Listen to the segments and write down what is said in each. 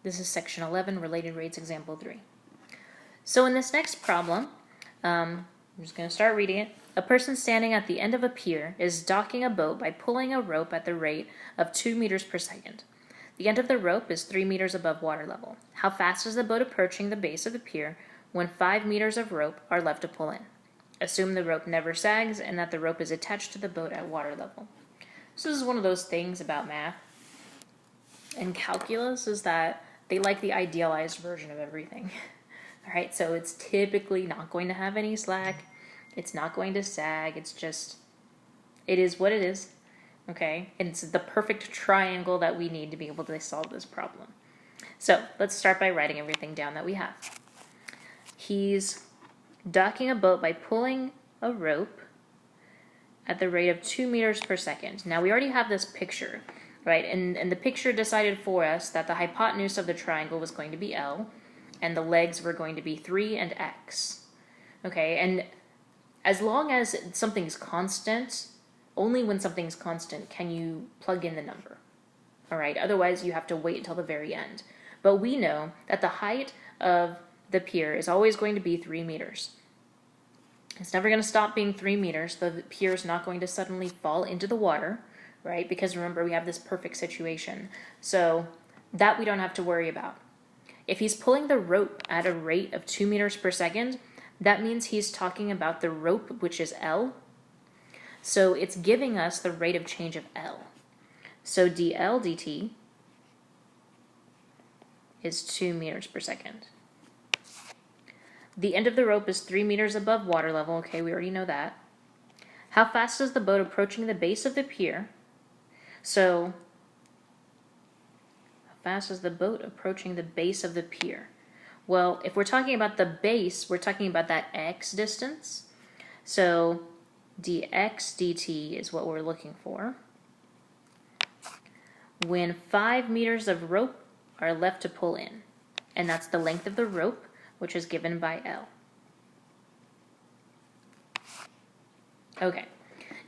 This is section 11, related rates, example 3. So in this next problem, I'm just going to start reading it. A person standing at the end of a pier is docking a boat by pulling a rope at the rate of 2 meters per second. The end of the rope is 3 meters above water level. How fast is the boat approaching the base of the pier when 5 meters of rope are left to pull in? Assume the rope never sags and that the rope is attached to the boat at water level. So this is one of those things about math and calculus, is that they like the idealized version of everything. All right, so it's typically not going to have any slack. It's not going to sag. It's just, it is what it is. Okay, and it's the perfect triangle that we need to be able to solve this problem. So let's start by writing everything down that we have. He's docking a boat by pulling a rope at the rate of 2 meters per second. Now we already have this picture, right? And the picture decided for us that the hypotenuse of the triangle was going to be L, and the legs were going to be 3 and X. Okay, and as long as something's constant, only when something's constant can you plug in the number. All right, otherwise you have to wait until the very end. But we know that the height of the pier is always going to be 3 meters. It's never going to stop being 3 meters. The pier is not going to suddenly fall into the water, right? Because remember, we have this perfect situation. So that we don't have to worry about. If he's pulling the rope at a rate of 2 meters per second, that means he's talking about the rope, which is L. So it's giving us the rate of change of L. So dL dt is 2 meters per second. The end of the rope is 3 meters above water level. Okay, we already know that. How fast is the boat approaching the base of the pier? So how fast is the boat approaching the base of the pier? Well, if we're talking about the base, we're talking about that x distance. So dx dt is what we're looking for. When 5 meters of rope are left to pull in, and that's the length of the rope, which is given by L. Okay,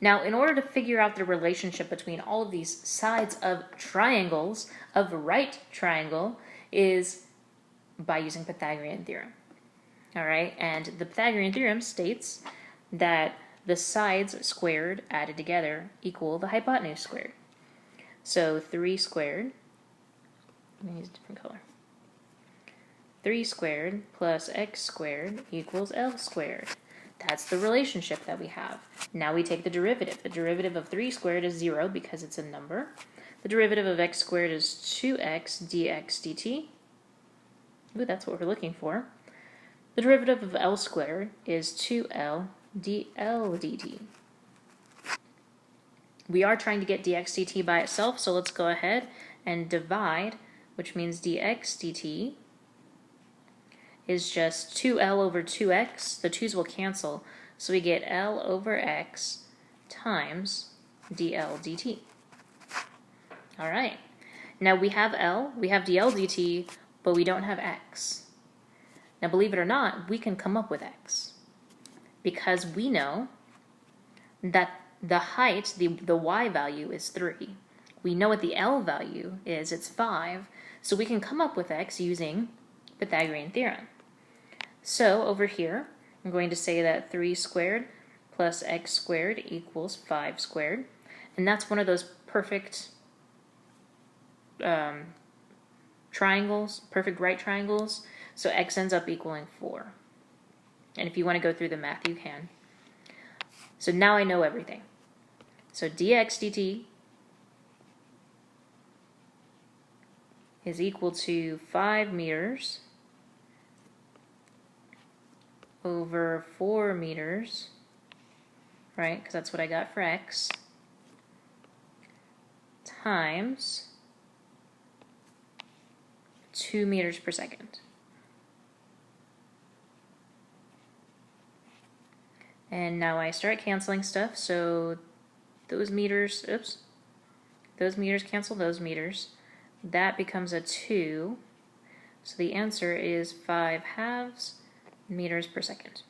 now in order to figure out the relationship between all of these sides of triangles, of right triangle, is by using Pythagorean theorem. All right, and the Pythagorean theorem states that the sides squared added together equal the hypotenuse squared. So 3 squared, let me use a different color. 3 squared plus x squared equals L squared. That's the relationship that we have. Now we take the derivative. The derivative of 3 squared is 0 because it's a number. The derivative of x squared is 2x dx dt. Ooh, that's what we're looking for. The derivative of L squared is 2L dL dt. We are trying to get dx dt by itself, so let's go ahead and divide, which means dx dt is just 2L over 2x. The 2's will cancel, so we get L over x times dL dt. All right. Now we have L, we have dL dt, but we don't have x. Now believe it or not, we can come up with x, because we know that the height, the y value is 3. We know what the L value is, it's 5, so we can come up with x using Pythagorean theorem. So over here, I'm going to say that 3 squared plus x squared equals 5 squared, and that's one of those perfect triangles, perfect right triangles, so x ends up equaling 4. And if you want to go through the math, you can. So now I know everything. So dx dt is equal to 5 meters over 4 meters, right, because that's what I got for x, times 2 meters per second. And now I start canceling stuff, so those meters, those meters cancel those meters. That becomes a 2, so the answer is 5/2 meters per second.